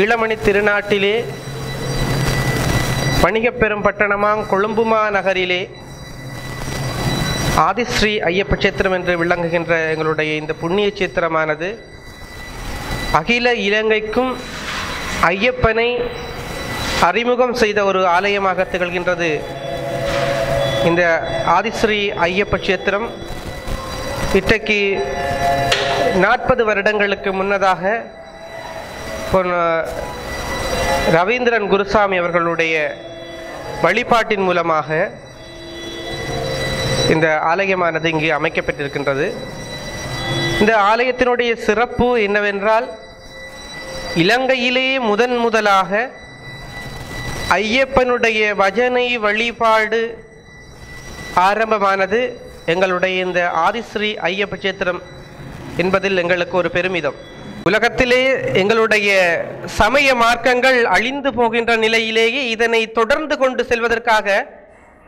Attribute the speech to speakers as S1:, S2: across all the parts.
S1: ஈழமணி திருநாட்டிலே வணிகப் பெரும் பட்டணமாம் கொழும்புமா நகரிலே ஆதிஸ்ரீ ஐயப்ப சேத்திரம் என்று விளங்குகின்ற எங்களுடைய இந்த புண்ணிய சேத்திரமானது அகில இலங்கைக்கும் ஐயப்பனை அறிமுகம் செய்த ஒரு ஆலயமாக திகழ்கின்றது. இந்த ஆதிஸ்ரீ ஐயப்ப சேத்திரம் இன்றைக்கு 40 வருடங்களுக்கு முன்னதாக ரவீந்திரன் குருசாமி அவர்களுடைய வழிபாட்டின் மூலமாக இந்த ஆலயமானது இங்கு அமைக்கப்பட்டிருக்கின்றது. இந்த ஆலயத்தினுடைய சிறப்பு என்னவென்றால், இலங்கையிலேயே முதலாக ஐயப்பனுடைய பஜனை வழிபாடு ஆரம்பமானது எங்களுடைய இந்த ஆதிஸ்ரீ ஐயப்ப சேத்திரம் என்பதில் எங்களுக்கு ஒரு பெருமிதம். உலகத்திலே எங்களுடைய சமய மார்க்கங்கள் அழிந்து போகின்ற நிலையிலேயே இதனை தொடர்ந்து கொண்டு செல்வதற்காக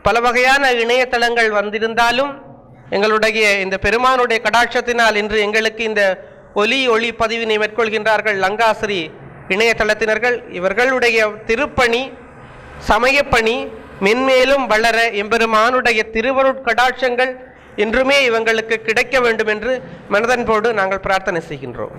S1: பல வகையான இணையதளங்கள் வந்திருந்தாலும் எங்களுடைய இந்த பெருமானுடைய கடாட்சத்தினால் இன்று எங்களுக்கு இந்த ஒளி பதிவினை மேற்கொள்கின்றார்கள் லங்காஸ்ரீ இணையதளத்தினர்கள். இவர்களுடைய திருப்பணி சமயப்பணி மென்மேலும் வளர எம்பெருமானுடைய திருவருட் கடாட்சங்கள் என்றுமே இவங்களுக்கு கிடைக்க வேண்டும் என்று மனதன்போடு நாங்கள் பிரார்த்தனை செய்கின்றோம்.